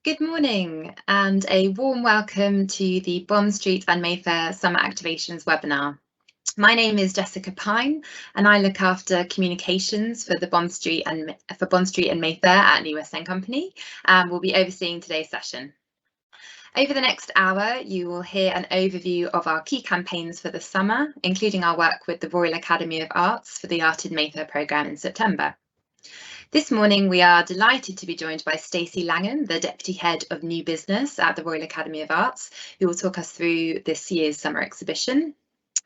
Good morning and a warm welcome to the Bond Street and Mayfair Summer Activations webinar. My name is Jessica Pine and I look after communications for the Bond Street and Mayfair at New West End Company, and we'll be overseeing today's session. Over the next hour, you will hear an overview of our key campaigns for the summer, including our work with the Royal Academy of Arts for the Art in Mayfair programme in September. This morning, we are delighted to be joined by Stacey Langham, the Deputy Head of New Business at the Royal Academy of Arts, who will talk us through this year's summer exhibition,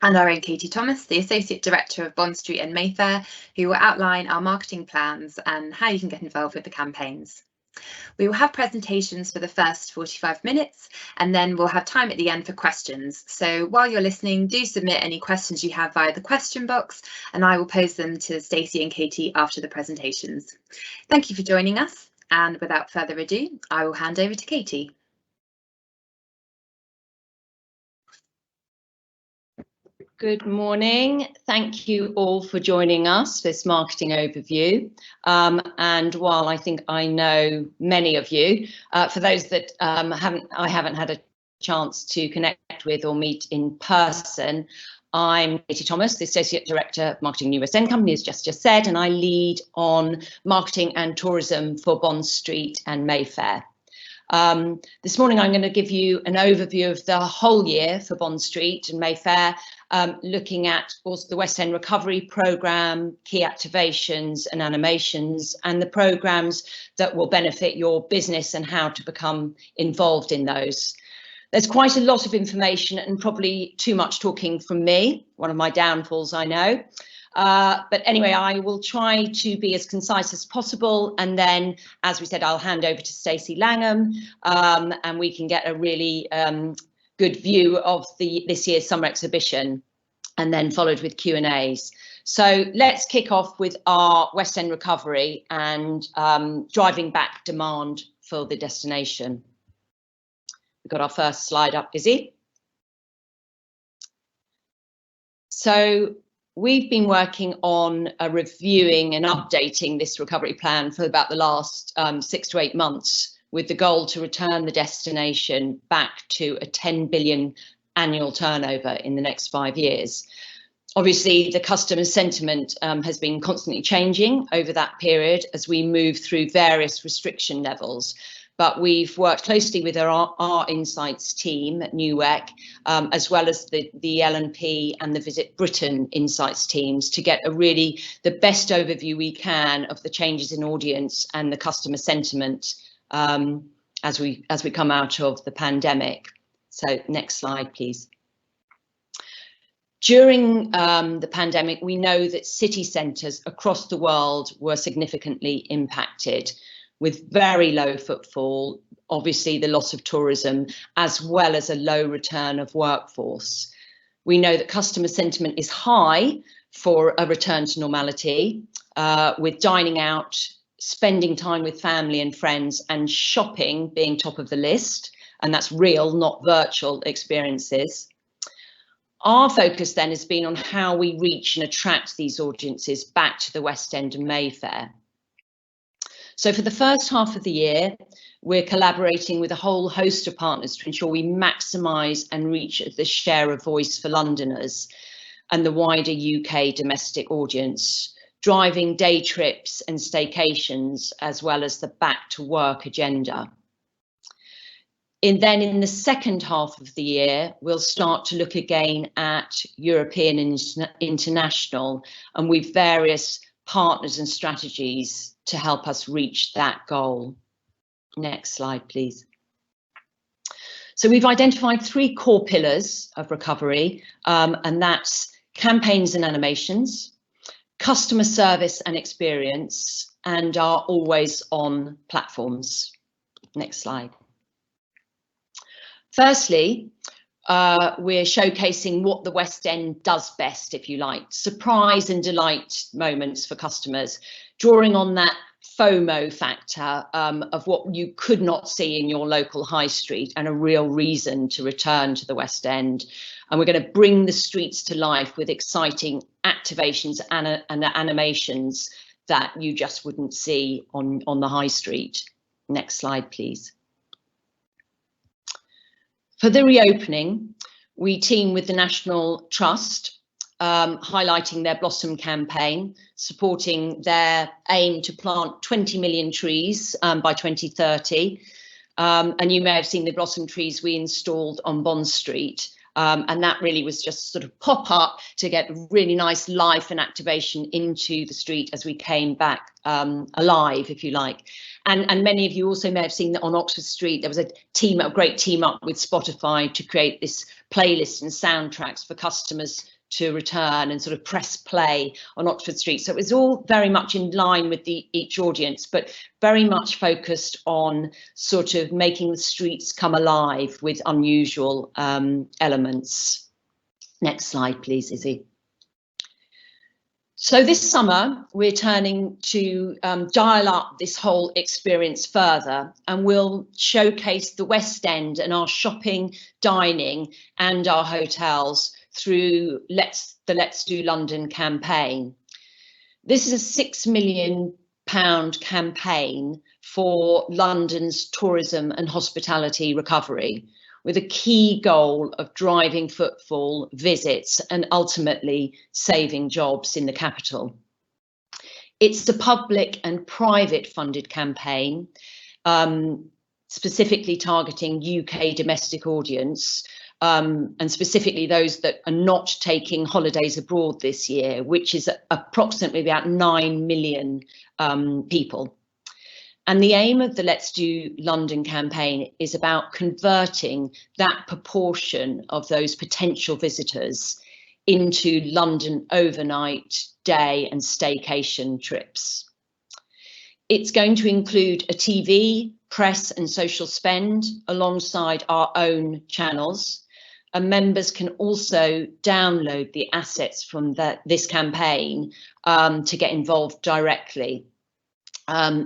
and our own Katie Thomas, the Associate Director of Bond Street and Mayfair, who will outline our marketing plans and how you can get involved with the campaigns. We will have presentations for the first 45 minutes and then we'll have time at the end for questions. So while you're listening, do submit any questions you have via the question box and I will pose them to Stacey and Katie after the presentations. Thank you for joining us, and without further ado, I will hand over to Katie. Good morning. Thank you all for joining us for this marketing overview. And while I think I know many of you, for those that I haven't had a chance to connect with or meet in person, I'm Katie Thomas, the Associate Director of Marketing New West End Company, as just said, and I lead on marketing and tourism for Bond Street and Mayfair. This morning I'm going to give you an overview of the whole year for Bond Street and Mayfair, looking at also the West End Recovery Programme, key activations and animations, and the programmes that will benefit your business and how to become involved in those. There's quite a lot of information and probably too much talking from me, one of my downfalls, I know. But anyway, I will try to be as concise as possible, and then, as we said, I'll hand over to Stacey Langham, and we can get a really good view of this year's summer exhibition, and then followed with Q&As. So let's kick off with our West End recovery and driving back demand for the destination. We've got our first slide up, Izzy. So we've been working on reviewing and updating this recovery plan for about the last 6 to 8 months, with the goal to return the destination back to a 10 billion annual turnover in the next 5 years. Obviously, the customer sentiment has been constantly changing over that period as we move through various restriction levels. But we've worked closely with our Insights team at NUWEC, as well as the L&P and the Visit Britain Insights teams, to get the best overview we can of the changes in audience and the customer sentiment as we come out of the pandemic. So next slide, please. During the pandemic, we know that city centres across the world were significantly impacted, with very low footfall, obviously the loss of tourism, as well as a low return of workforce. We know that customer sentiment is high for a return to normality, with dining out, spending time with family and friends, and shopping being top of the list, and that's real, not virtual experiences. Our focus then has been on how we reach and attract these audiences back to the West End and Mayfair. So for the first half of the year, we're collaborating with a whole host of partners to ensure we maximise and reach the share of voice for Londoners and the wider UK domestic audience, driving day trips and staycations, as well as the back to work agenda. Then in the second half of the year, we'll start to look again at European and international, and with various partners and strategies to help us reach that goal. Next slide, please. So we've identified 3 core pillars of recovery, and that's campaigns and animations, customer service and experience, and our always on platforms. Next slide. Firstly, we're showcasing what the West End does best, if you like, surprise and delight moments for customers, drawing on that FOMO factor of what you could not see in your local high street, and a real reason to return to the West End. And we're going to bring the streets to life with exciting activations and animations that you just wouldn't see on the high street. Next slide, please. For the reopening, we team with the National Trust, highlighting their Blossom campaign, supporting their aim to plant 20 million trees by 2030. And you may have seen the Blossom trees we installed on Bond Street. And that really was just sort of pop up to get really nice life and activation into the street as we came back alive, if you like. And many of you also may have seen that on Oxford Street, there was a great team up with Spotify to create this playlist and soundtracks for customers to return and sort of press play on Oxford Street. So it was all very much in line with each audience, but very much focused on sort of making the streets come alive with unusual elements. Next slide, please, Izzy. So this summer, we're turning to dial up this whole experience further, and we'll showcase the West End and our shopping, dining and our hotels through the Let's Do London campaign. This is a £6 million campaign for London's tourism and hospitality recovery, with a key goal of driving footfall, visits and ultimately saving jobs in the capital. It's a public and private funded campaign, specifically targeting UK domestic audience, and specifically those that are not taking holidays abroad this year, which is approximately about 9 million people. And the aim of the Let's Do London campaign is about converting that proportion of those potential visitors into London overnight, day and staycation trips. It's going to include a TV, press and social spend alongside our own channels. And members can also download the assets from this campaign to get involved directly.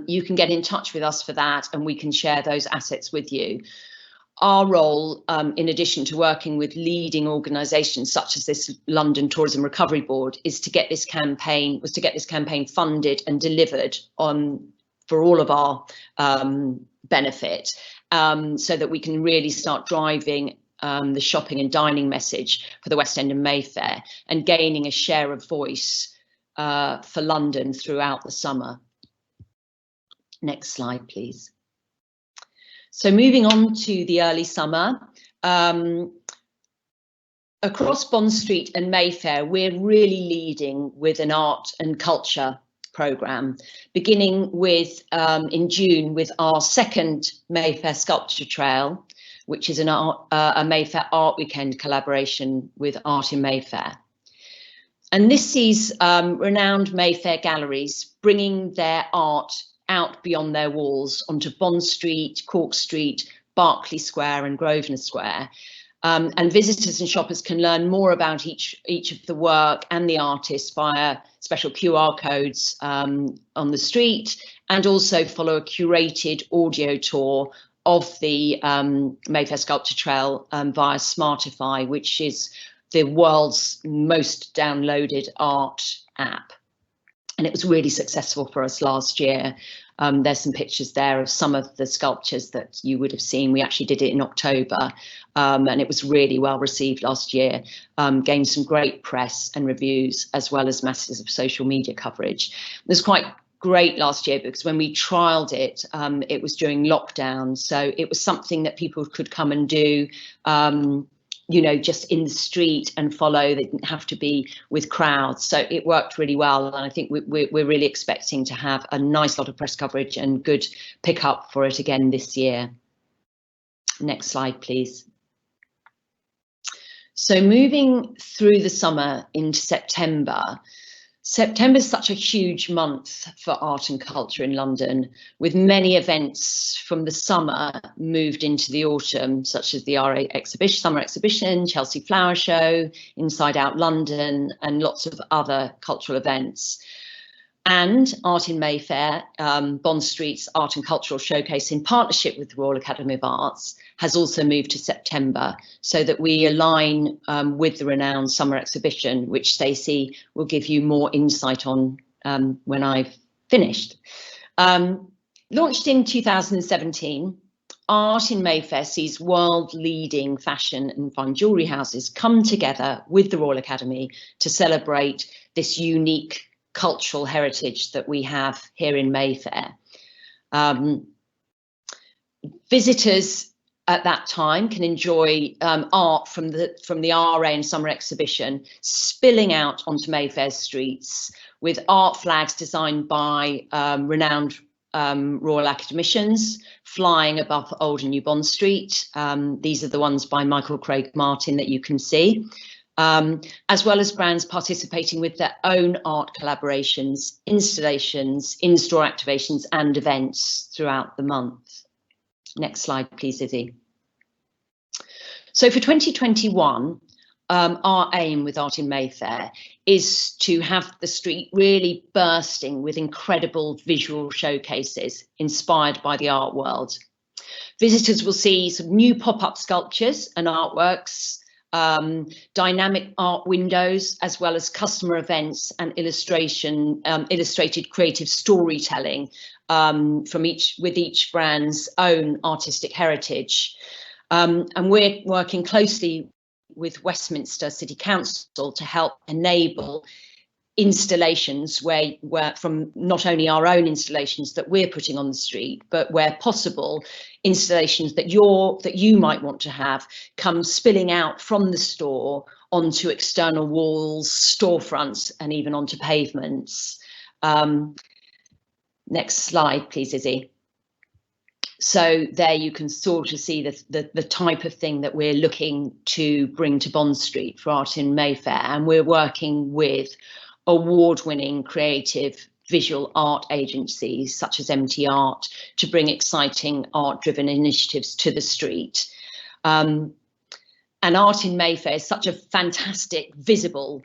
You can get in touch with us for that and we can share those assets with you. Our role, in addition to working with leading organisations such as this London Tourism Recovery Board, is to get this campaign funded and delivered for all of our benefit, so that we can really start driving the shopping and dining message for the West End and Mayfair and gaining a share of voice for London throughout the summer. Next slide, please. So moving on to the early summer, across Bond Street and Mayfair, we're really leading with an art and culture programme, beginning with in June with our second Mayfair Sculpture Trail, which is a Mayfair Art Weekend collaboration with Art in Mayfair. And this sees renowned Mayfair galleries bringing their art out beyond their walls onto Bond Street, Cork Street, Berkeley Square and Grosvenor Square. And visitors and shoppers can learn more about each of the work and the artists via special QR codes on the street, and also follow a curated audio tour of the Mayfair Sculpture Trail via Smartify, which is the world's most downloaded art app. And it was really successful for us last year. There's some pictures there of some of the sculptures that you would have seen. We actually did it in October, and it was really well received last year. Gained some great press and reviews, as well as masses of social media coverage. It was quite great last year because when we trialled it, it was during lockdown. So it was something that people could come and do, you know, just in the street and follow. They didn't have to be with crowds. So it worked really well. And I think we're really expecting to have a nice lot of press coverage and good pickup for it again this year. Next slide, please. So moving through the summer into September. September is such a huge month for art and culture in London, with many events from the summer moved into the autumn, such as the RA exhibition, summer exhibition, Chelsea Flower Show, Inside Out London, and lots of other cultural events. And Art in Mayfair, Bond Street's Art and Cultural Showcase in partnership with the Royal Academy of Arts, has also moved to September, so that we align with the renowned summer exhibition, which Stacey will give you more insight on when I've finished. Launched in 2017, Art in Mayfair sees world-leading fashion and fine jewellery houses come together with the Royal Academy to celebrate this unique cultural heritage that we have here in Mayfair. Visitors at that time can enjoy art from the RA and Summer Exhibition spilling out onto Mayfair streets, with art flags designed by renowned Royal Academicians flying above Old and New Bond Street. These are the ones by Michael Craig Martin that you can see, as well as brands participating with their own art collaborations, installations, in-store activations and events throughout the month. Next slide, please, Izzy. So for 2021, our aim with Art in Mayfair is to have the street really bursting with incredible visual showcases inspired by the art world. Visitors will see some new pop-up sculptures and artworks, dynamic art windows, as well as customer events and illustrated creative storytelling with each brand's own artistic heritage. And we're working closely with Westminster City Council to help enable installations where from not only our own installations that we're putting on the street, but where possible, installations that you might want to have come spilling out from the store onto external walls, storefronts, and even onto pavements. Next slide, please, Izzy. So there you can sort of see the type of thing that we're looking to bring to Bond Street for Art in Mayfair, and we're working with award-winning creative visual art agencies such as MT Art to bring exciting art-driven initiatives to the street. And Art in Mayfair is such a fantastic, visible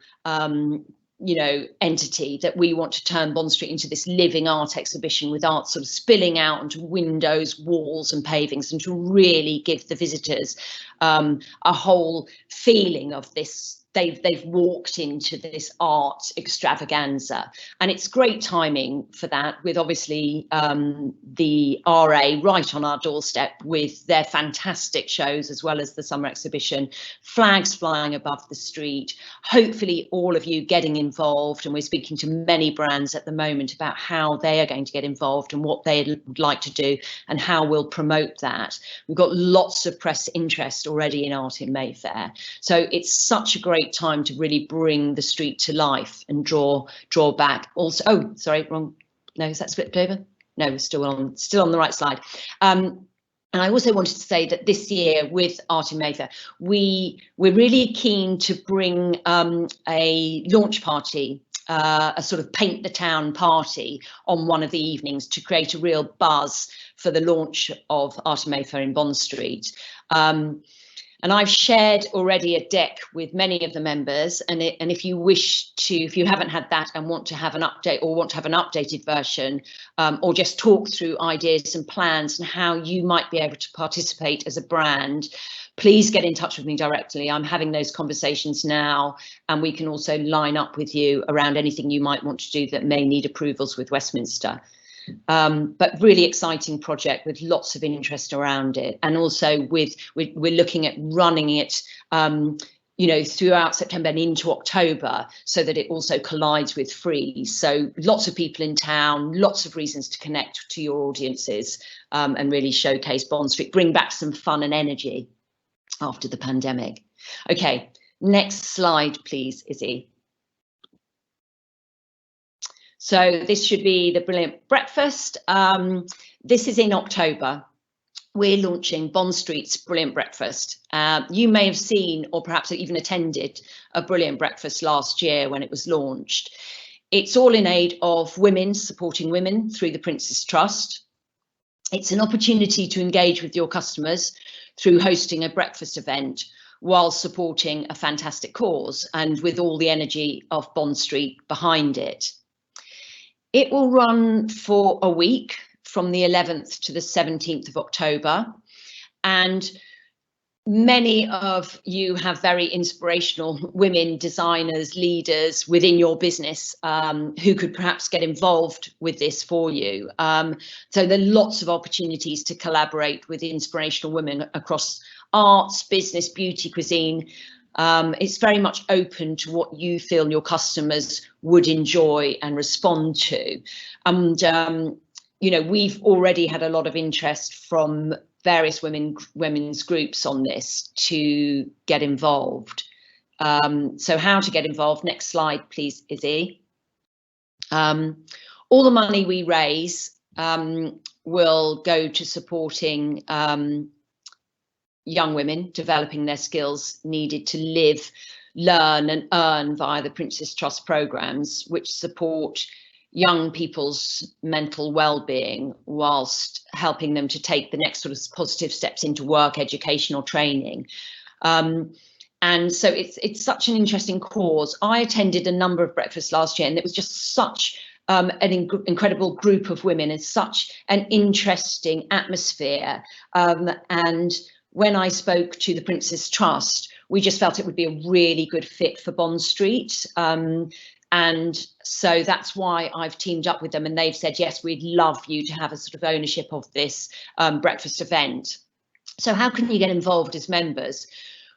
entity that we want to turn Bond Street into this living art exhibition with art sort of spilling out onto windows, walls and pavings, and to really give the visitors a whole feeling of this. They've walked into this art extravaganza, and it's great timing for that, with obviously the RA right on our doorstep with their fantastic shows, as well as the summer exhibition, flags flying above the street, hopefully all of you getting involved. And we're speaking to many brands at the moment about how they are going to get involved and what they'd like to do and how we'll promote that. We've got lots of press interest already in Art in Mayfair, so it's such a great time to really bring the street to life and draw back. Also, oh, sorry, wrong. No, is that flipped over? No, we're still on the right slide. And I also wanted to say that this year with Art in Mayfair, we're really keen to bring a launch party, a sort of paint the town party on one of the evenings to create a real buzz for the launch of Art in Mayfair in Bond Street. And I've shared already a deck with many of the members, and if you wish to, if you haven't had that and want to have an update, or want to have an updated version, or just talk through ideas and plans and how you might be able to participate as a brand, please get in touch with me directly. I'm having those conversations now, and we can also line up with you around anything you might want to do that may need approvals with Westminster. But really exciting project with lots of interest around it, and also we're looking at running it throughout September and into October, so that it also collides with Freeze. So lots of people in town, lots of reasons to connect to your audiences, and really showcase Bond Street, bring back some fun and energy after the pandemic. Okay, next slide please, Izzy. So this should be the Brilliant Breakfast. This is in October. We're launching Bond Street's Brilliant Breakfast. You may have seen, or perhaps even attended, a Brilliant Breakfast last year when it was launched. It's all in aid of women, supporting women through the Prince's Trust. It's an opportunity to engage with your customers through hosting a breakfast event while supporting a fantastic cause, and with all the energy of Bond Street behind it. It will run for a week from the 11th to the 17th of October, and Many of you have very inspirational women designers, leaders within your business who could perhaps get involved with this for you. So there are lots of opportunities to collaborate with inspirational women across arts, business, beauty, cuisine. It's very much open to what you feel your customers would enjoy and respond to. And you know, we've already had a lot of interest from various women's groups on this to get involved. So how to get involved? Next slide, please, Izzy. All the money we raise will go to supporting young women developing their skills needed to live, learn and earn via the Prince's Trust programs, which support young people's mental well-being whilst helping them to take the next sort of positive steps into work, education or training. And so it's such an interesting cause. I attended a number of breakfasts last year and it was just such an incredible group of women and such an interesting atmosphere. And when I spoke to the Prince's Trust, we just felt it would be a really good fit for Bond Street. And so that's why I've teamed up with them and they've said, yes, we'd love you to have a sort of ownership of this breakfast event. So how can you get involved as members?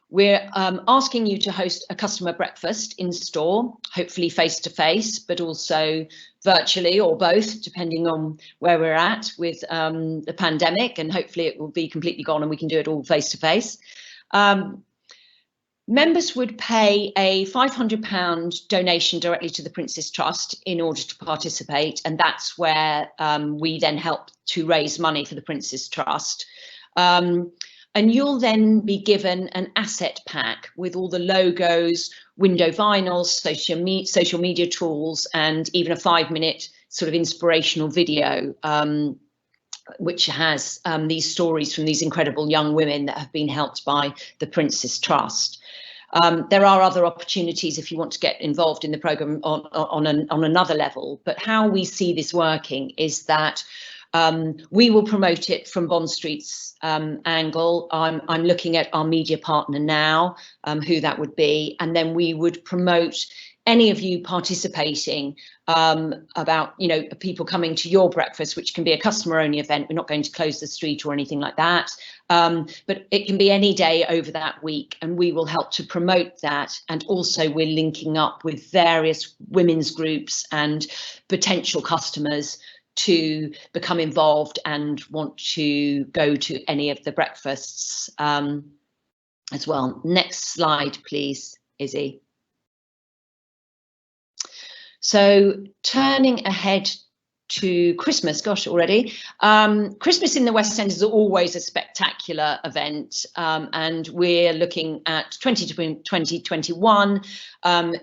We're asking you to host a customer breakfast in store, hopefully face to face, but also virtually or both, depending on where we're at with the pandemic, and hopefully it will be completely gone and we can do it all face to face. Members would pay a £500 donation directly to the Prince's Trust in order to participate, and that's where we then help to raise money for the Prince's Trust. And you'll then be given an asset pack with all the logos, window vinyls, social media tools, and even a 5-minute sort of inspirational video, which has these stories from these incredible young women that have been helped by the Prince's Trust. There are other opportunities if you want to get involved in the programme on another level, but how we see this working is that we will promote it from Bond Street's angle. I'm looking at our media partner now, who that would be, and then we would promote any of you participating about, you know, people coming to your breakfast, which can be a customer only event. We're not going to close the street or anything like that, but it can be any day over that week, and we will help to promote that. And also we're linking up with various women's groups and potential customers to become involved and want to go to any of the breakfasts as well. Next slide, please, Izzy. So turning ahead to Christmas, gosh, already. Christmas in the West End is always a spectacular event, and we're looking at 2021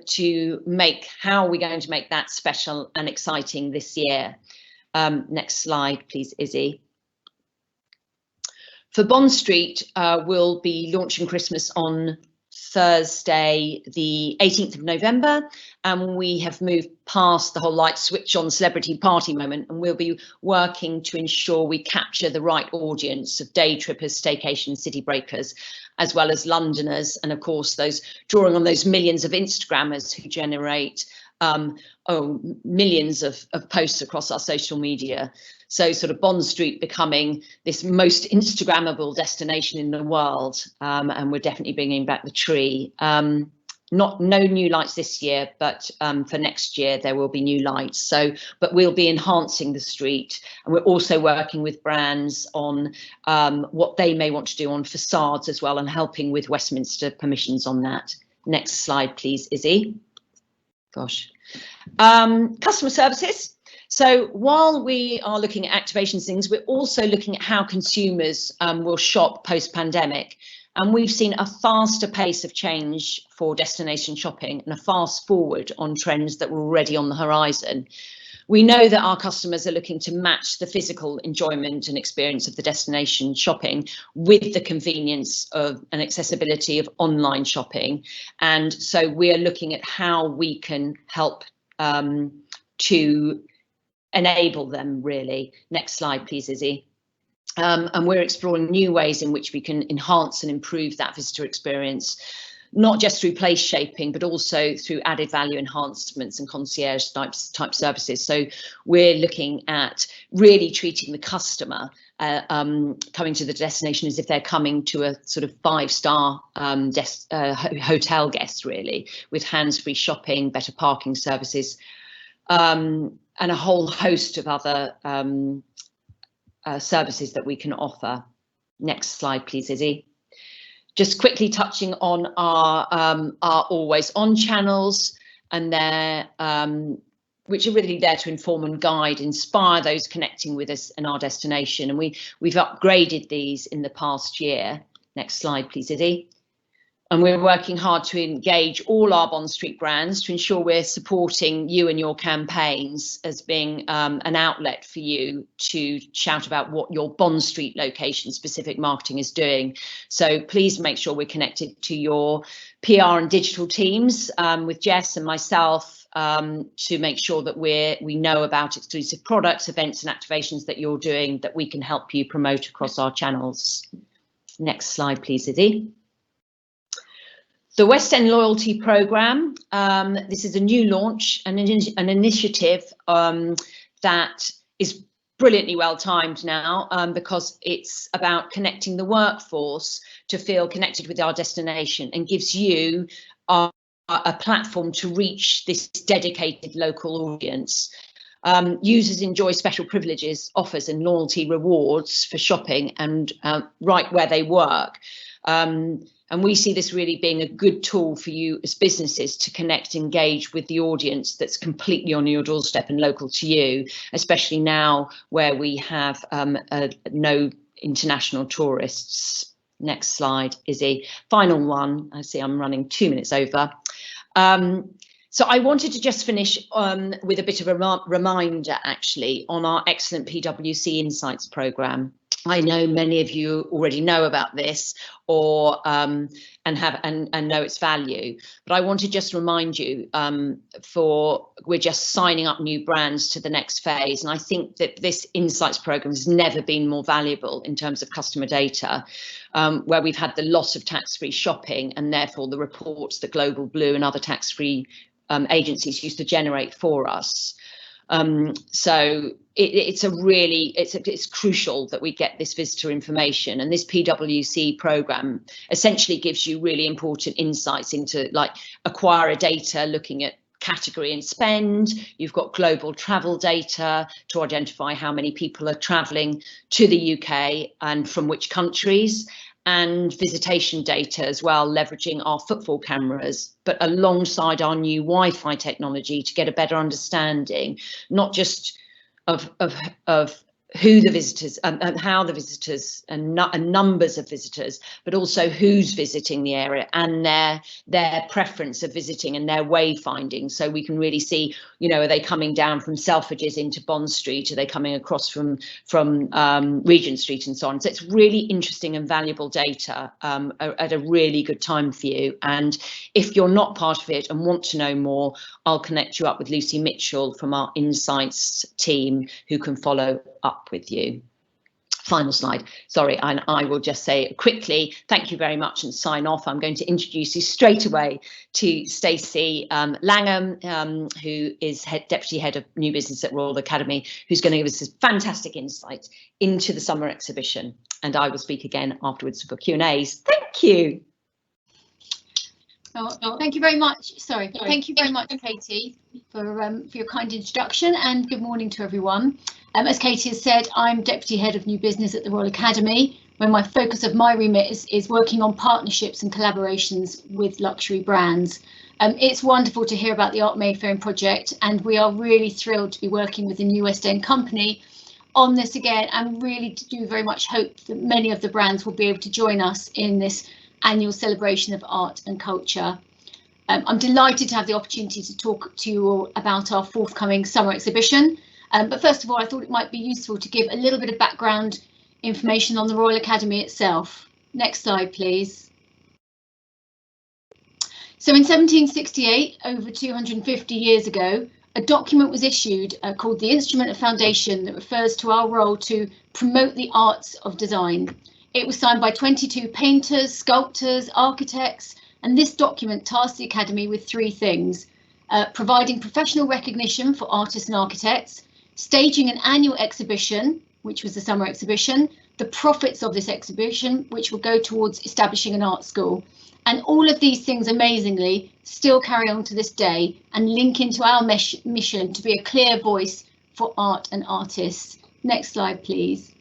to make how we're going to make that special and exciting this year. Next slide, please, Izzy. For Bond Street, we'll be launching Christmas on Thursday, the 18th of November, and we have moved past the whole light switch on celebrity party moment, and we'll be working to ensure we capture the right audience of day trippers, staycation, city breakers, as well as Londoners, and of course those drawing on those millions of Instagrammers who generate millions of posts across our social media. So sort of Bond Street becoming this most Instagrammable destination in the world, and we're definitely bringing back the tree. No new lights this year, but for next year there will be new lights. So, but we'll be enhancing the street, and we're also working with brands on what they may want to do on facades as well, and helping with Westminster permissions on that. Next slide, please, Izzy. Gosh. Customer services. So while we are looking at activation things, we're also looking at how consumers will shop post-pandemic. And we've seen a faster pace of change for destination shopping and a fast forward on trends that were already on the horizon. We know that our customers are looking to match the physical enjoyment and experience of the destination shopping with the convenience of and accessibility of online shopping. And so we're looking at how we can help to enable them, really. Next slide, please, Izzy. And we're exploring new ways in which we can enhance and improve that visitor experience, not just through place shaping, but also through added value enhancements and concierge type services. So we're looking at really treating the customer coming to the destination as if they're coming to a sort of 5-star hotel guest, really, with hands-free shopping, better parking services, and a whole host of other services that we can offer. Next slide, please, Izzy. Just quickly touching on our always on channels, and which are really there to inform and guide, inspire those connecting with us and our destination. And we've upgraded these in the past year. Next slide, please, Izzy. And we're working hard to engage all our Bond Street brands to ensure we're supporting you and your campaigns as being an outlet for you to shout about what your Bond Street location specific marketing is doing. So please make sure we're connected to your PR and digital teams with Jess and myself to make sure that we know about exclusive products, events and activations that you're doing that we can help you promote across our channels. Next slide, please, Izzy. The West End Loyalty Program, this is a new launch, an initiative that is brilliantly well timed now because it's about connecting the workforce to feel connected with our destination and gives you a platform to reach this dedicated local audience. Users enjoy special privileges, offers and loyalty rewards for shopping and right where they work. And we see this really being a good tool for you as businesses to connect, engage with the audience that's completely on your doorstep and local to you, especially now where we have no international tourists. Next slide, Izzy. Final one. I see I'm running 2 minutes over. So I wanted to just finish with a bit of a reminder, actually, on our excellent Pwc Insights Program. I know many of you already know about this or and know its value, but I want to just remind you we're just signing up new brands to the next phase, and I think that this Insights Program has never been more valuable in terms of customer data, where we've had the loss of tax-free shopping and therefore the reports that Global Blue and other tax-free agencies used to generate for us. So it's crucial that we get this visitor information, and this Pwc program essentially gives you really important insights into like acquire data, looking at category and spend. You've got global travel data to identify how many people are traveling to the UK and from which countries, and visitation data as well, leveraging our footfall cameras, but alongside our new Wi-Fi technology to get a better understanding, not just of who the visitors and how the visitors and numbers of visitors, but also who's visiting the area and their preference of visiting and their wayfinding. So we can really see, you know, are they coming down from Selfridges into Bond Street? Are they coming across from Regent Street and so on? So it's really interesting and valuable data at a really good time for you. And if you're not part of it and want to know more, I'll connect you up with Lucy Mitchell from our Insights team who can follow up with you. Final slide, sorry, and I will just say quickly thank you very much and sign off. I'm going to introduce you straight away to Stacey Langham, who is Deputy Head of New Business at Royal Academy, who's going to give us this fantastic insight into the summer exhibition, and I will speak again afterwards for Q&As. Thank you. Thank you very much. Sorry, thank you very much, Katie, for your kind introduction, and good morning to everyone. As Katie has said, I'm Deputy Head of New Business at the Royal Academy, where my focus of my remit is working on partnerships and collaborations with luxury brands. It's wonderful to hear about the Art Mayfair project, and we are really thrilled to be working with the new West End company on this again, and really do very much hope that many of the brands will be able to join us in this annual celebration of art and culture. I'm delighted to have the opportunity to talk to you all about our forthcoming summer exhibition. But first of all, I thought it might be useful to give a little bit of background information on the Royal Academy itself. Next slide, please. So in 1768, over 250 years ago, a document was issued called the Instrument of Foundation that refers to our role to promote the arts of design. It was signed by 22 painters, sculptors, architects, and this document tasked the Academy with three things: providing professional recognition for artists and architects, staging an annual exhibition, which was the summer exhibition, the profits of this exhibition, which will go towards establishing an art school. And all of these things, amazingly, still carry on to this day and link into our mission to be a clear voice for art and artists. Next slide, please.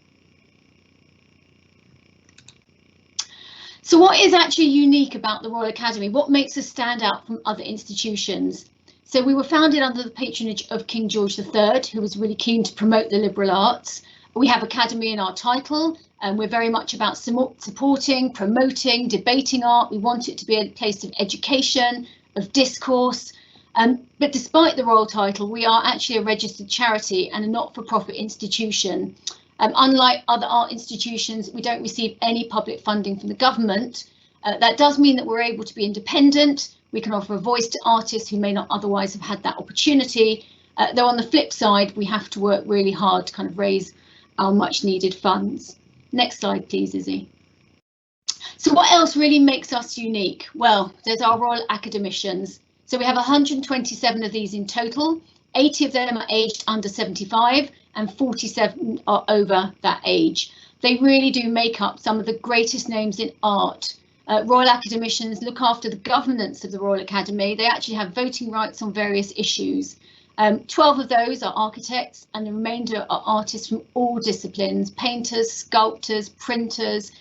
So what is actually unique about the Royal Academy? What makes us stand out from other institutions? So we were founded under the patronage of King George III, who was really keen to promote the liberal arts. We have Academy in our title, and we're very much about supporting, promoting, debating art. We want it to be a place of education, of discourse. But despite the royal title, we are actually a registered charity and a not-for-profit institution. Unlike other art institutions, we don't receive any public funding from the government. That does mean that we're able to be independent. We can offer a voice to artists who may not otherwise have had that opportunity. Though on the flip side, we have to work really hard to kind of raise our much needed funds. Next slide, please, Izzy. So what else really makes us unique? Well, there's our Royal Academicians. So we have 127 of these in total. 80 of them are aged under 75 and 47 are over that age. They really do make up some of the greatest names in art. Royal Academicians look after the governance of the Royal Academy. They actually have voting rights on various issues. 12 of those are architects and the remainder are artists from all disciplines: painters, sculptors, printers.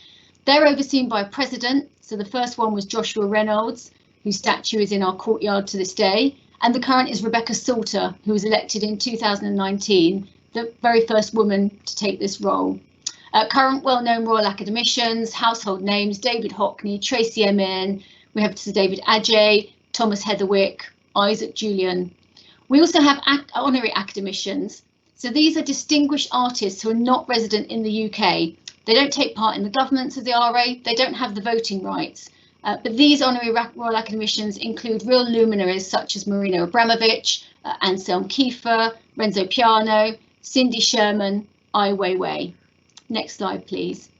They're overseen by a president. So the first one was Joshua Reynolds, whose statue is in our courtyard to this day. And the current is Rebecca Salter, who was elected in 2019, the very first woman to take this role. Current well-known Royal Academicians, household names: David Hockney, Tracy Emin, we have Sir David Adjaye, Thomas Heatherwick, Isaac Julian. We also have honorary academicians. So these are distinguished artists who are not resident in the UK. They don't take part in the governance of the RA, they don't have the voting rights. But these honorary Royal Academicians include real luminaries such as Marina Abramovich, Anselm Kiefer, Renzo Piano, Cindy Sherman, Ai Weiwei. Next slide, please.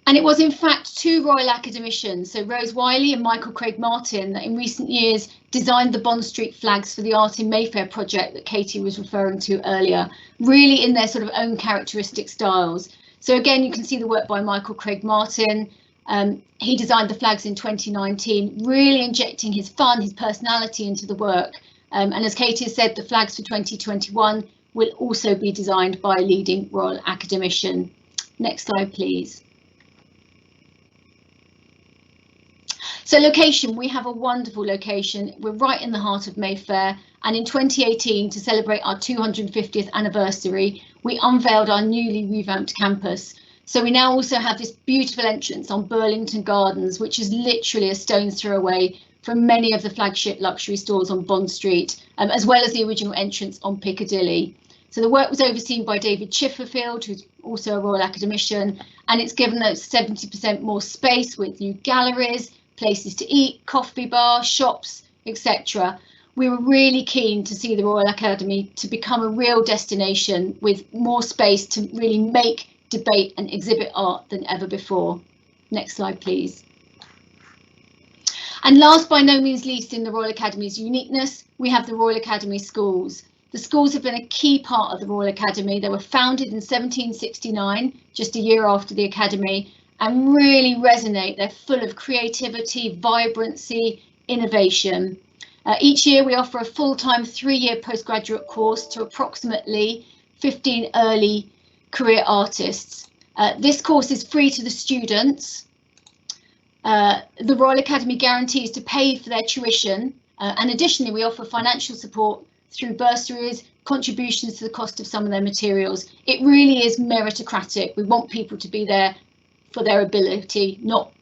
And it was in fact two Royal Academicians, so Rose Wiley and Michael Craig Martin, that in recent years designed the Bond Street flags for the Art in Mayfair project that Katie was referring to earlier, really in their sort of own characteristic styles. So again, you can see the work by Michael Craig Martin. He designed the flags in 2019, really injecting his fun, his personality into the work. And as Katie has said, the flags for 2021 will also be designed by a leading Royal Academician. Next slide, please. So location, we have a wonderful location. We're right in the heart of Mayfair, and in 2018, to celebrate our 250th anniversary, we unveiled our newly revamped campus. So we now also have this beautiful entrance on Burlington Gardens, which is literally a stone's throw away from many of the flagship luxury stores on Bond Street, as well as the original entrance on Piccadilly. So the work was overseen by David Chipperfield, who's also a Royal Academician, and it's given us 70% more space with new galleries, places to eat, coffee bar, shops, etc. We were really keen to see the Royal Academy to become a real destination with more space to really make, debate and exhibit art than ever before. Next slide, please. And last by no means least in the Royal Academy's uniqueness, we have the Royal Academy schools. The schools have been a key part of the Royal Academy. They were founded in 1769, just a year after the Academy, and really resonate. They're full of creativity, vibrancy, innovation. Each year we offer a full-time 3-year postgraduate course to approximately 15 early career artists. This course is free to the students. The Royal Academy guarantees to pay for their tuition, and additionally we offer financial support through bursaries, contributions to the cost of some of their materials. It really is meritocratic. We want people to be there for their ability, not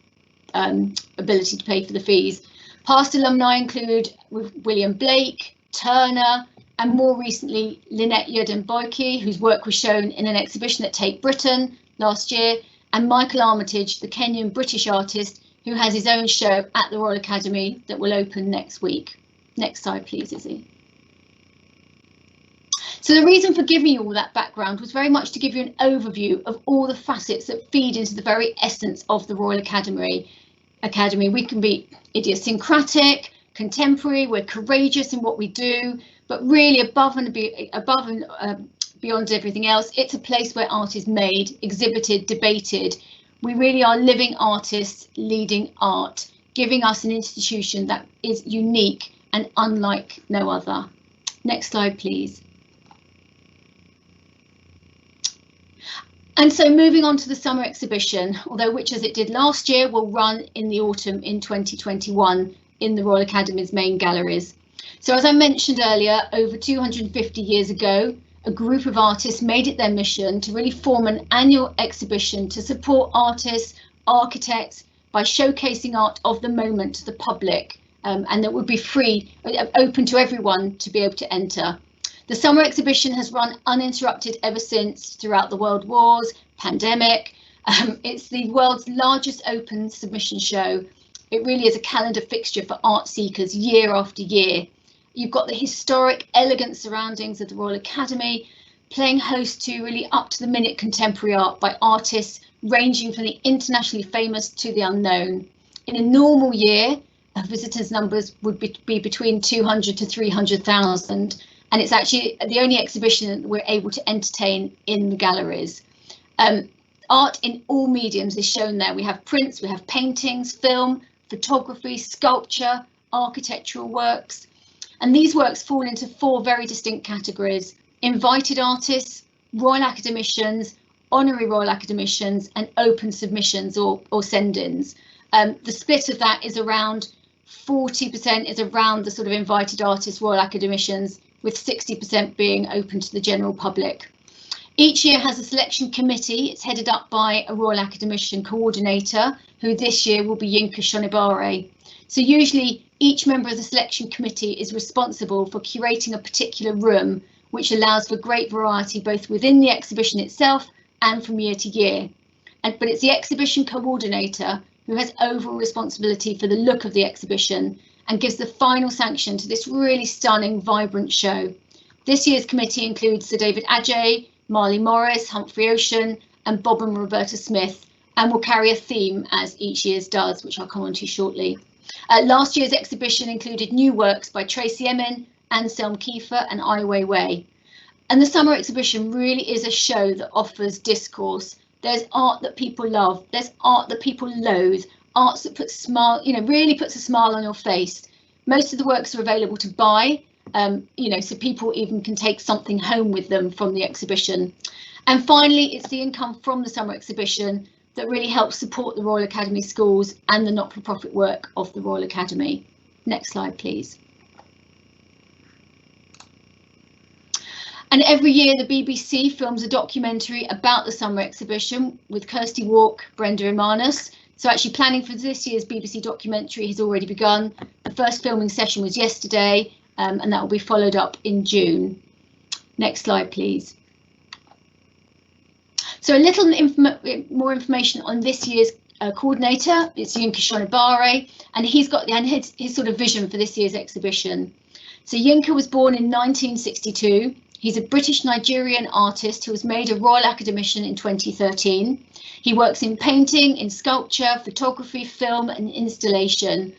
ability to pay for the fees. Past alumni include William Blake, Turner, and more recently Lynette Yedden-Boyke, whose work was shown in an exhibition at Tate Britain last year, and Michael Armitage, the Kenyan British artist who has his own show at the Royal Academy that will open next week. Next slide, please, Izzy. So the reason for giving you all that background was very much to give you an overview of all the facets that feed into the very essence of the Royal Academy. We can be idiosyncratic, contemporary, we're courageous in what we do, but really above and beyond everything else, it's a place where art is made, exhibited, debated. We really are living artists leading art, giving us an institution that is unique and unlike no other. Next slide, please. And so moving on to the summer exhibition, although which as it did last year will run in the autumn in 2021 in the Royal Academy's main galleries. So as I mentioned earlier, over 250 years ago, a group of artists made it their mission to really form an annual exhibition to support artists, architects by showcasing art of the moment to the public, and that would be free, open to everyone to be able to enter. The summer exhibition has run uninterrupted ever since throughout the world wars, pandemic. It's the world's largest open submission show. It really is a calendar fixture for art seekers year after year. You've got the historic, elegant surroundings of the Royal Academy, playing host to really up-to-the-minute contemporary art by artists ranging from the internationally famous to the unknown. In a normal year, visitors' numbers would be between 200 to 300,000. And it's actually the only exhibition that we're able to entertain in the galleries. Art in all mediums is shown there. We have prints, we have paintings, film, photography, sculpture, architectural works. And these works fall into four very distinct categories: invited artists, Royal Academicians, honorary Royal Academicians, and open submissions or send-ins. The split of that is around 40% is around the sort of invited artists, Royal Academicians, with 60% being open to the general public. Each year has a selection committee. It's headed up by a Royal Academician coordinator, who this year will be Yinka Shonibare. So usually each member of the selection committee is responsible for curating a particular room, which allows for great variety both within the exhibition itself and from year to year. But it's the exhibition coordinator who has overall responsibility for the look of the exhibition and gives the final sanction to this really stunning, vibrant show. This year's committee includes Sir David Adjaye, Marley Morris, Humphrey Ocean, and Bob and Roberta Smith, and will carry a theme as each year's does, which I'll come on to shortly. Last year's exhibition included new works by Tracy Emin, Anselm Kiefer, and Ai Weiwei. And the summer exhibition really is a show that offers discourse. There's art that people love, there's art that people loathe, arts that really puts a smile on your face. Most of the works are available to buy, so people even can take something home with them from the exhibition. And finally, it's the income from the summer exhibition that really helps support the Royal Academy schools and the not-for-profit work of the Royal Academy. Next slide, please. And every year the BBC films a documentary about the summer exhibition with Kirsty Walk, Brenda Imanis. So actually planning for this year's BBC documentary has already begun. The first filming session was yesterday, and that will be followed up in June. Next slide, please. So a little more information on this year's coordinator. It's Yinka Shonibare, and he's got his sort of vision for this year's exhibition. So Yinka was born in 1962. He's a British-Nigerian artist who was made a Royal Academician in 2013. He works in painting, in sculpture, photography, film and installation.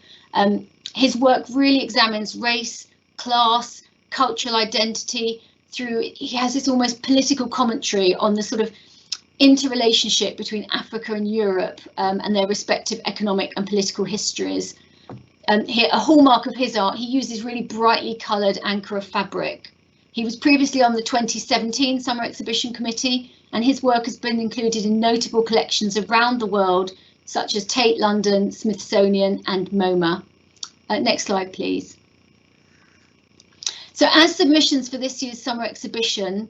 His work really examines race, class, cultural identity he has this almost political commentary on the sort of interrelationship between Africa and Europe and their respective economic and political histories. Here, a hallmark of his art, he uses really brightly coloured Ankara fabric. He was previously on the 2017 Summer Exhibition Committee, and his work has been included in notable collections around the world, such as Tate London, Smithsonian and MoMA. Next slide, please. So as submissions for this year's summer exhibition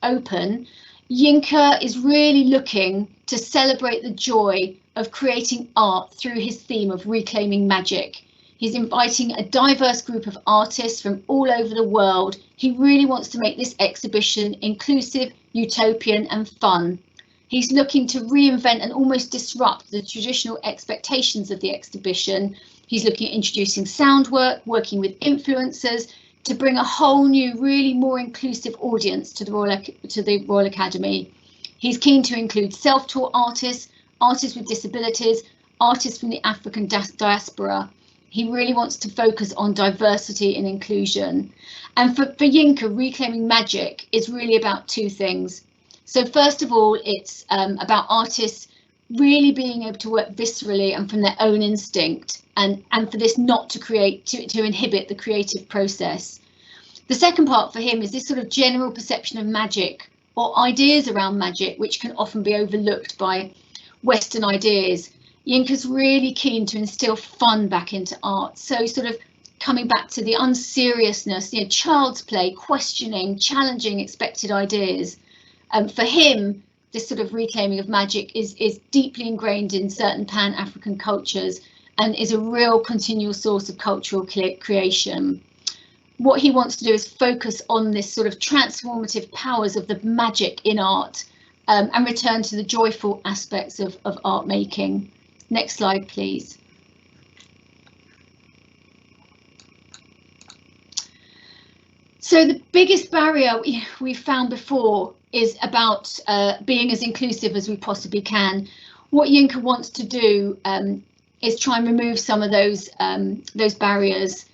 open, Yinka is really looking to celebrate the joy of creating art through his theme of reclaiming magic. He's inviting a diverse group of artists from all over the world. He really wants to make this exhibition inclusive, utopian and fun. He's looking to reinvent and almost disrupt the traditional expectations of the exhibition. He's looking at introducing sound work, working with influencers to bring a whole new, really more inclusive audience to the Royal Academy. He's keen to include self-taught artists, artists with disabilities, artists from the African diaspora. He really wants to focus on diversity and inclusion. And for Yinka, reclaiming magic is really about two things. So first of all, it's about artists really being able to work viscerally and from their own instinct, and for this not to inhibit the creative process. The second part for him is this sort of general perception of magic or ideas around magic, which can often be overlooked by Western ideas. Yinka's really keen to instill fun back into art. So sort of coming back to the unseriousness, child's play, questioning, challenging expected ideas. For him, this sort of reclaiming of magic is deeply ingrained in certain Pan-African cultures and is a real continual source of cultural creation. What he wants to do is focus on this sort of transformative powers of the magic in art and return to the joyful aspects of art making. Next slide, please. So the biggest barrier we've found before is about being as inclusive as we possibly can. What Yinka wants to do is try and remove some of those barriers.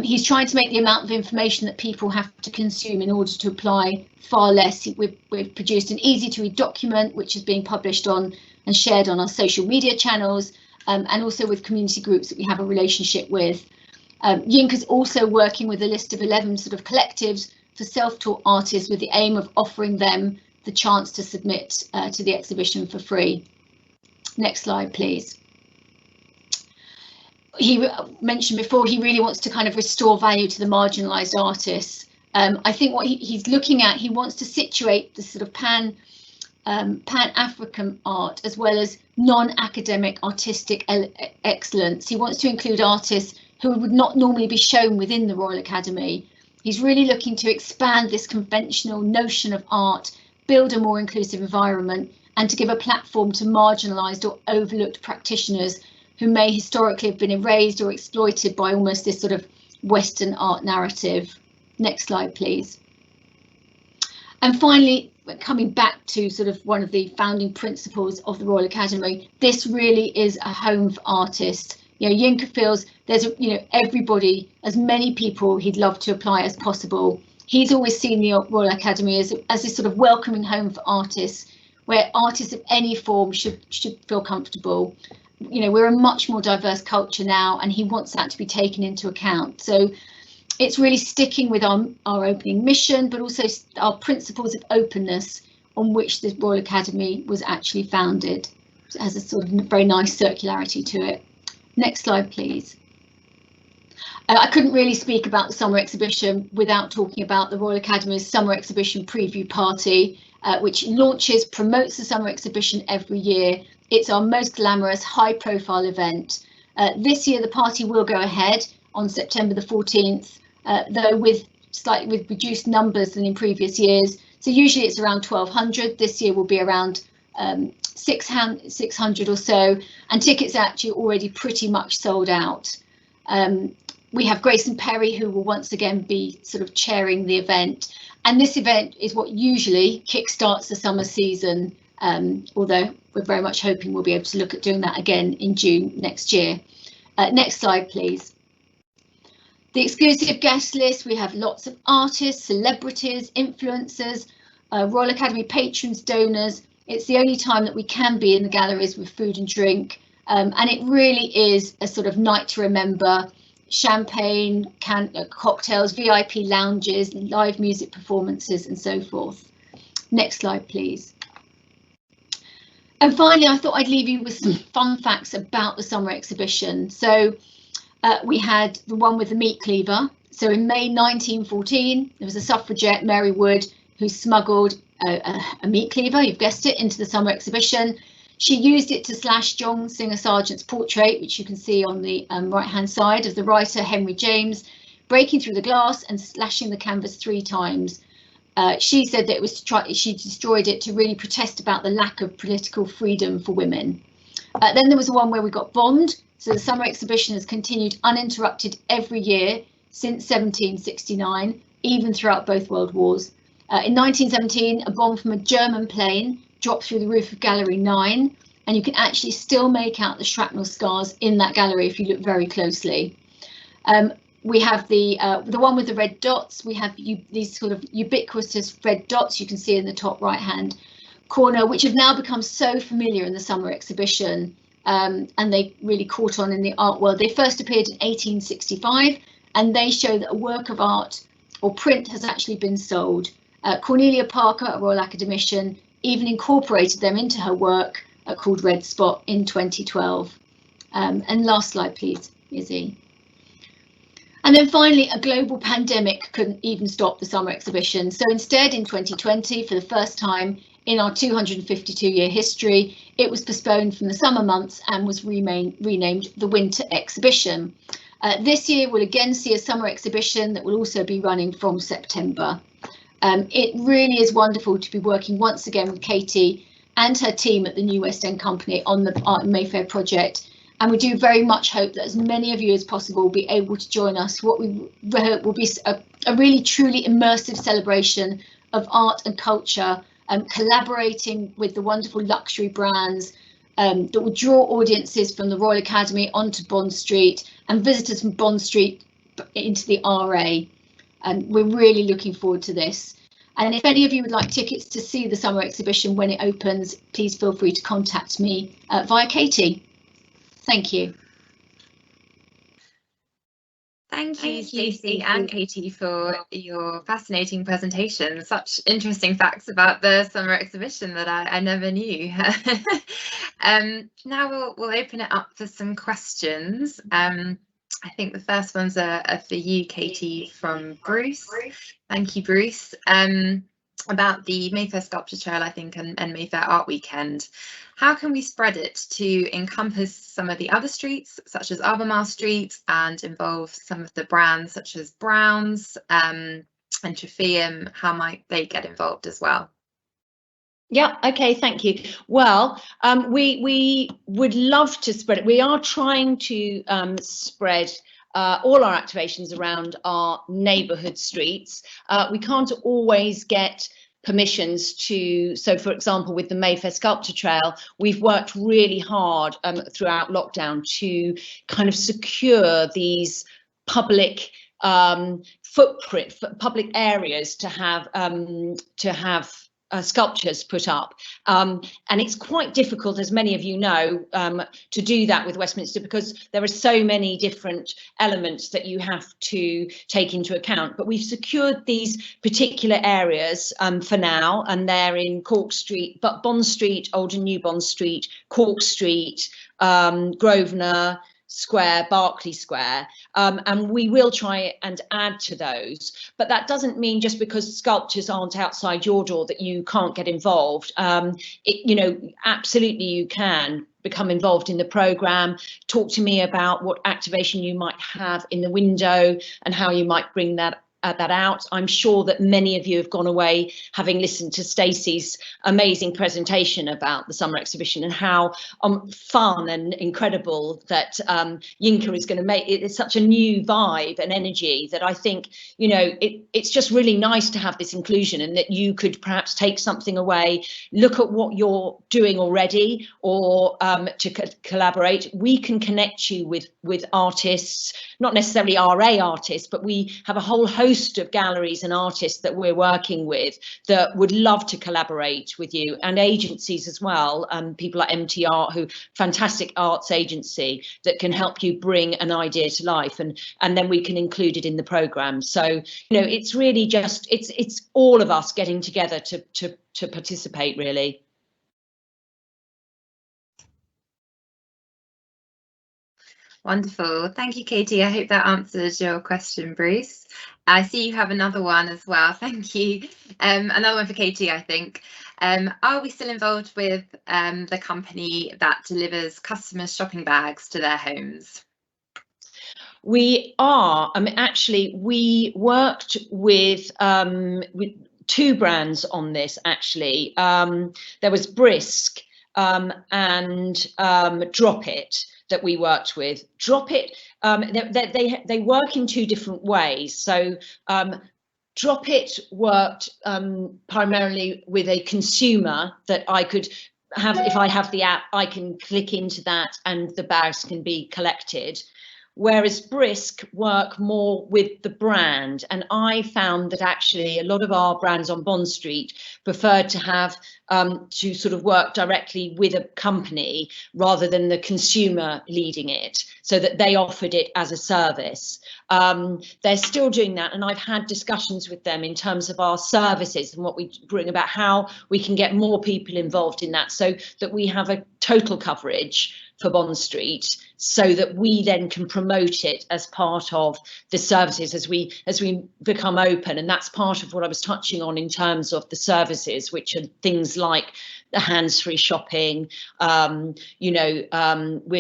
He's trying to make the amount of information that people have to consume in order to apply far less. We've produced an easy to read document which is being published on and shared on our social media channels and also with community groups that we have a relationship with. Yinka's also working with a list of 11 sort of collectives for self-taught artists with the aim of offering them the chance to submit to the exhibition for free. Next slide, please. He mentioned before he really wants to kind of restore value to the marginalised artists. I think what he's looking at, he wants to situate the sort of Pan-African art as well as non-academic artistic excellence. He wants to include artists who would not normally be shown within the Royal Academy. He's really looking to expand this conventional notion of art, build a more inclusive environment, and to give a platform to marginalised or overlooked practitioners who may historically have been erased or exploited by almost this sort of Western art narrative. Next slide, please. And finally, coming back to sort of one of the founding principles of the Royal Academy, this really is a home for artists. Yinka feels there's everybody, as many people he'd love to apply as possible. He's always seen the Royal Academy as this sort of welcoming home for artists, where artists of any form should feel comfortable. We're a much more diverse culture now, and he wants that to be taken into account. So it's really sticking with our opening mission, but also our principles of openness on which the Royal Academy was actually founded. It has a sort of very nice circularity to it. Next slide, please. I couldn't really speak about the summer exhibition without talking about the Royal Academy's summer exhibition preview party, which promotes the summer exhibition every year. It's our most glamorous, high-profile event. This year, the party will go ahead on September the 14th, though with reduced numbers than in previous years. So usually it's around 1,200. This year will be around 600 or so, and tickets are actually already pretty much sold out. We have Grayson Perry, who will once again be sort of chairing the event, and this event is what usually kickstarts the summer season, although we're very much hoping we'll be able to look at doing that again in June next year. Next slide, please. The exclusive guest list, we have lots of artists, celebrities, influencers, Royal Academy patrons, donors. It's the only time that we can be in the galleries with food and drink, and it really is a sort of night to remember. Champagne, cocktails, VIP lounges, live music performances and so forth. Next slide, please. And finally, I thought I'd leave you with some fun facts about the summer exhibition. So we had the one with the meat cleaver. So in May 1914, there was a suffragette, Mary Wood, who smuggled a meat cleaver, you've guessed it, into the summer exhibition. She used it to slash John Singer Sargent's portrait, which you can see on the right-hand side of the writer Henry James, breaking through the glass and slashing the canvas 3 times. She said that it was she destroyed it to really protest about the lack of political freedom for women. Then there was one where we got bombed. So the summer exhibition has continued uninterrupted every year since 1769, even throughout both world wars. In 1917, a bomb from a German plane dropped through the roof of Gallery 9, and you can actually still make out the shrapnel scars in that gallery if you look very closely. We have the one with the red dots. We have these sort of ubiquitous red dots you can see in the top right hand corner, which have now become so familiar in the summer exhibition, and they really caught on in the art world. They first appeared in 1865, and they show that a work of art or print has actually been sold. Cornelia Parker, a Royal Academician, even incorporated them into her work called Red Spot in 2012. And last slide, please, Izzy. And then finally, a global pandemic couldn't even stop the summer exhibition. So instead, in 2020, for the first time in our 252-year history, it was postponed from the summer months and was renamed the Winter Exhibition. This year, we'll again see a summer exhibition that will also be running from September. It really is wonderful to be working once again with Katie and her team at the New West End Company on the Art in Mayfair project. And we do very much hope that as many of you as possible will be able to join us. What we hope will be a really truly immersive celebration of art and culture, collaborating with the wonderful luxury brands that will draw audiences from the Royal Academy onto Bond Street and visitors from Bond Street into the RA. And we're really looking forward to this. And if any of you would like tickets to see the summer exhibition when it opens, please feel free to contact me via Katie. Thank you. Thank you, Stacey and Katie, for your fascinating presentation. Such interesting facts about the summer exhibition that I never knew. Now we'll open it up for some questions. I think the first ones are for you, Katie, from Bruce. Thank you, Bruce. About the Mayfair Sculpture Trail, I think, and Mayfair Art Weekend. How can we spread it to encompass some of the other streets, such as Albemarle Street, and involve some of the brands such as Browns and Trofeum? How might they get involved as well? Yeah, okay, thank you. Well, we would love to spread it. We are trying to spread all our activations around our neighbourhood streets. We can't always get permissions to, so for example, with the Mayfair Sculpture Trail, we've worked really hard throughout lockdown to kind of secure these public footprint, public areas to have sculptures put up, and it's quite difficult, as many of you know, to do that with Westminster because there are so many different elements that you have to take into account. But we've secured these particular areas for now, and they're in Cork Street, but Bond Street, Old and New Bond Street, Cork Street, Grosvenor Square, Berkeley Square, and we will try and add to those. But that doesn't mean just because sculptures aren't outside your door that you can't get involved. You know, absolutely you can become involved in the programme. Talk to me about what activation you might have in the window and how you might bring that out. I'm sure that many of you have gone away having listened to Stacey's amazing presentation about the summer exhibition and how fun and incredible that Yinka is going to make it. It's such a new vibe and energy that I think, you know, it's just really nice to have this inclusion, and that you could perhaps take something away, look at what you're doing already, or to collaborate. We can connect you with artists, not necessarily RA artists, but we have a whole host of galleries and artists that we're working with that would love to collaborate with you, and agencies as well, people like MT Art, who fantastic arts agency that can help you bring an idea to life, and then we can include it in the programme. So, you know, it's really just it's all of us getting together to participate, really. Wonderful. Thank you, Katie. I hope that answers your question, Bruce. I see you have another one as well. Thank you. Another one for Katie, I think. Are we still involved with the company that delivers customers' shopping bags to their homes? We are. I mean, actually, we worked with two brands on this actually. There was Brisk and Drop It that we worked with. Drop It, they work in two different ways. So Drop It worked primarily with a consumer that I could have, if I have the app, I can click into that and the bags can be collected. Whereas Brisk work more with the brand. And I found that actually a lot of our brands on Bond Street preferred to have to sort of work directly with a company rather than the consumer leading it, so that they offered it as a service. They're still doing that, and I've had discussions with them in terms of our services and what we bring about how we can get more people involved in that, so that we have a total coverage for Bond Street, so that we then can promote it as part of the services as we become open. And that's part of what I was touching on in terms of the services, which are things like the hands-free shopping. We're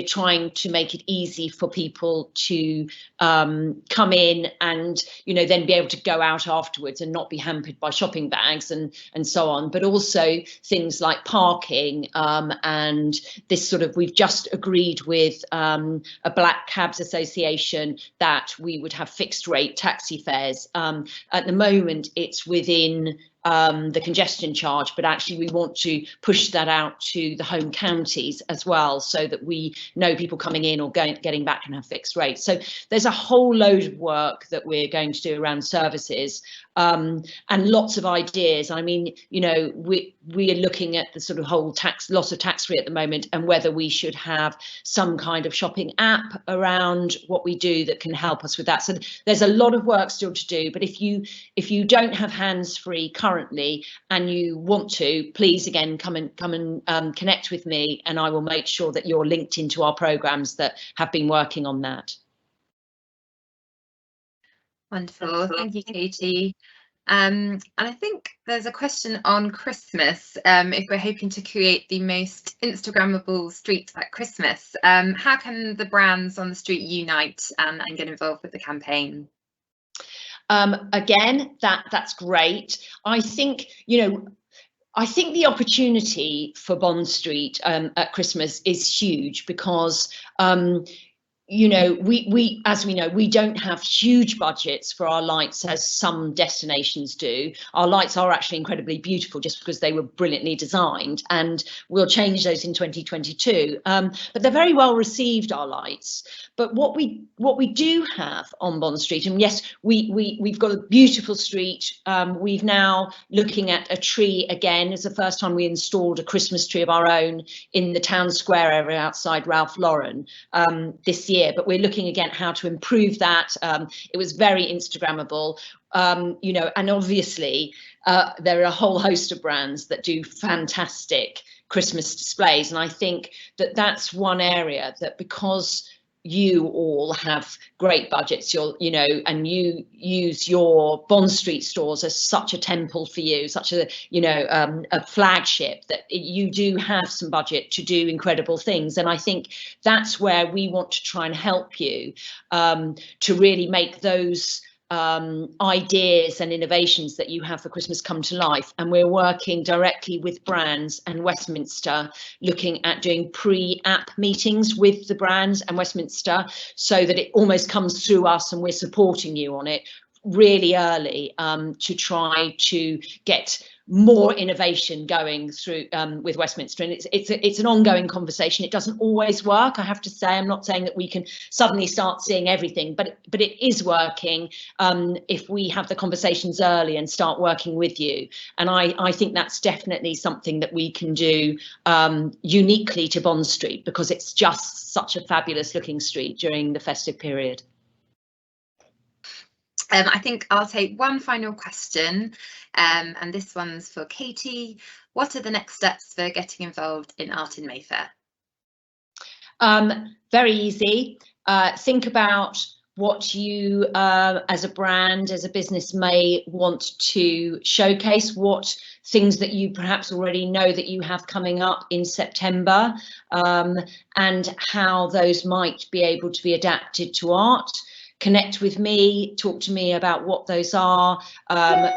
trying to make it easy for people to come in and then be able to go out afterwards and not be hampered by shopping bags and so on, but also things like parking and this sort of, we've just agreed with a Black Cabs Association that we would have fixed rate taxi fares. At the moment it's within the congestion charge, but actually we want to push that out to the home counties as well, so that we know people coming in or getting back can have fixed rates. So there's a whole load of work that we're going to do around services, and lots of ideas. I mean, we are looking at the sort of whole loss of tax free at the moment, and whether we should have some kind of shopping app around what we do that can help us with that. So there's a lot of work still to do, but if you don't have hands free currently and you want to, please again come and connect with me, and I will make sure that you're linked into our programs that have been working on that. Wonderful, thank you, Katie. And I think there's a question on Christmas. If we're hoping to create the most Instagrammable street at Christmas, how can the brands on the street unite and get involved with the campaign? Again, that's great. I think the opportunity for Bond Street at Christmas is huge, because we as we know, we don't have huge budgets for our lights as some destinations do. Our lights are actually incredibly beautiful just because they were brilliantly designed, and we'll change those in 2022. But they're very well received, our lights. But what we do have on Bond Street, and yes, we've got a beautiful street. We've now looking at a tree again. It's the first time we installed a Christmas tree of our own in the town square area outside Ralph Lauren this year. But we're looking again how to improve that. It was very Instagrammable, and obviously there are a whole host of brands that do fantastic Christmas displays, and I think that that's one area that, because you all have great budgets, and you use your Bond Street stores as such a temple for you, such a a flagship, that you do have some budget to do incredible things. And I think that's where we want to try and help you to really make those ideas and innovations that you have for Christmas come to life. And we're working directly with brands and Westminster, looking at doing pre-app meetings with the brands and Westminster, so that it almost comes through us and we're supporting you on it really early, to try to get more innovation going through with Westminster. And it's an ongoing conversation. It doesn't always work, I have to say. I'm not saying that we can suddenly start seeing everything, but it is working if we have the conversations early and start working with you. And I think that's definitely something that we can do uniquely to Bond Street, because it's just such a fabulous looking street during the festive period. I think I'll take one final question, and this one's for Katie. What are the next steps for getting involved in Art in Mayfair? Very easy. Think about what you as a brand, as a business, may want to showcase, what things that you perhaps already know that you have coming up in September, and how those might be able to be adapted to art. connect with me, talk to me about what those are.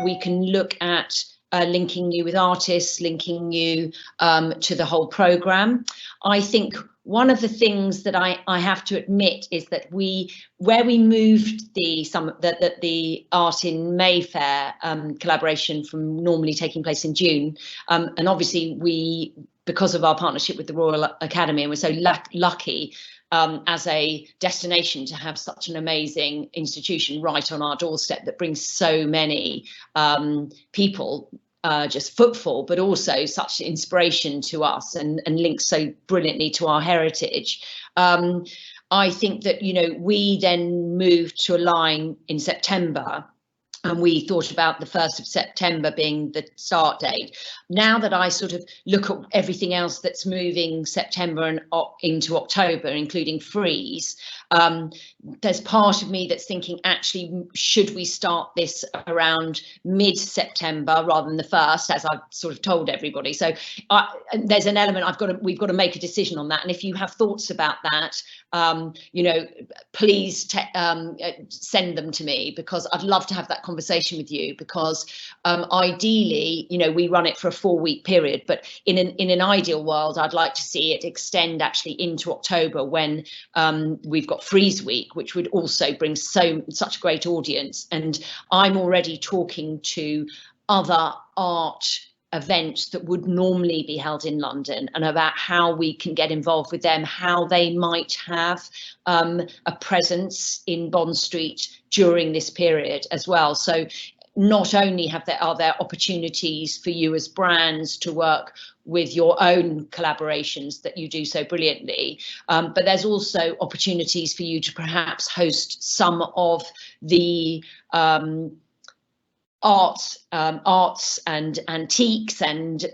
We can look at linking you with artists, linking you to the whole programme. I think one of the things that I have to admit is that where we moved the Art in Mayfair collaboration from normally taking place in June, and obviously because of our partnership with the Royal Academy, and we're so lucky as a destination to have such an amazing institution right on our doorstep that brings so many people, just footfall, but also such inspiration to us and links so brilliantly to our heritage. I think that, we then moved to a line in September, and we thought about the 1st of September being the start date. Now that I sort of look at everything else that's moving September and into October, including Freeze, there's part of me that's thinking, actually, should we start this around mid-September rather than the 1st, as I've sort of told everybody? So there's an element we've got to make a decision on that. And if you have thoughts about that, please send them to me, because I'd love to have that conversation with you, because ideally, we run it for a 4-week period, but in an ideal world, I'd like to see it extend actually into October, when we've got Freeze Week, which would also bring such a great audience. And I'm already talking to other art events that would normally be held in London, and about how we can get involved with them, how they might have a presence in Bond Street during this period as well. So not only are there opportunities for you as brands to work with your own collaborations that you do so brilliantly, but there's also opportunities for you to perhaps host some of the arts and antiques and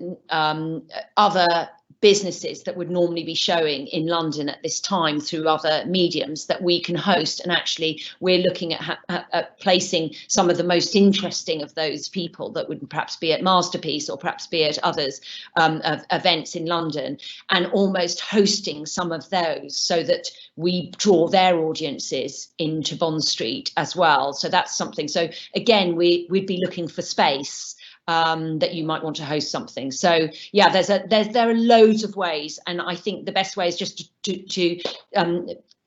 other businesses that would normally be showing in London at this time through other mediums that we can host. And actually we're looking at placing some of the most interesting of those people that would perhaps be at Masterpiece or perhaps be at others events in London, and almost hosting some of those so that we draw their audiences into Bond Street as well. So that's something. So again, we'd be looking for space that you might want to host something. So yeah, there are loads of ways, and I think the best way is just to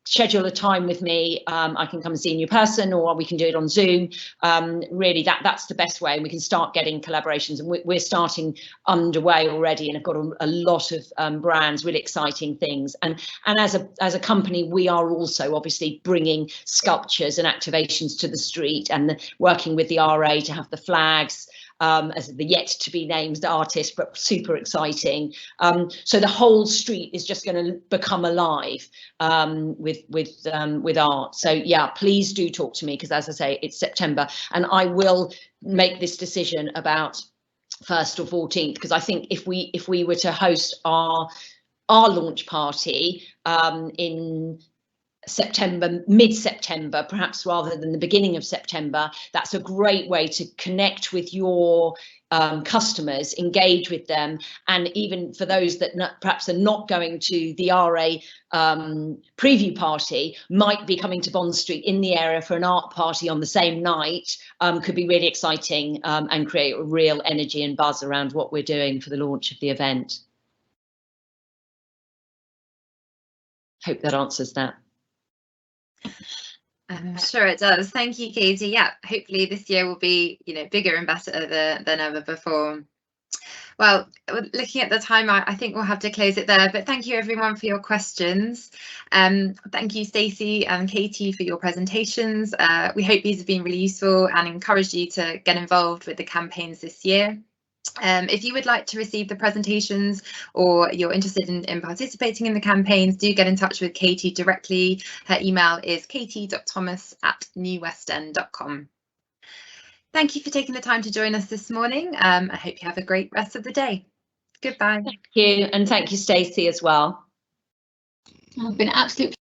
schedule a time with me. I can come and see you in person, or we can do it on Zoom. Really, that's the best way, and we can start getting collaborations. And we're starting underway already, and have got a lot of brands, really exciting things. And as a company, we are also obviously bringing sculptures and activations to the street, and working with the RA to have the flags. As the yet to be named artist, but super exciting. So the whole street is just going to become alive with art. So yeah, please do talk to me, because as I say, it's September, and I will make this decision about 1st or 14th, because I think if we were to host our launch party in September, mid-September, perhaps rather than the beginning of September, that's a great way to connect with your customers, engage with them, and even for those that perhaps are not going to the RA preview party, might be coming to Bond Street in the area for an art party on the same night, could be really exciting and create a real energy and buzz around what we're doing for the launch of the event. Hope that answers that. I'm sure it does. Thank you, Katie. Yeah, hopefully this year will be, bigger and better than ever before. Well, looking at the time, I think we'll have to close it there. But thank you, everyone, for your questions. Thank you, Stacey and Katie, for your presentations. We hope these have been really useful and encouraged you to get involved with the campaigns this year. If you would like to receive the presentations, or you're interested in participating in the campaigns, do get in touch with Katie directly. Her email is katie.thomas@newwestend.com. Thank you for taking the time to join us this morning. I hope you have a great rest of the day. Goodbye. Thank you, and thank you, Stacey, as well. It's been an absolute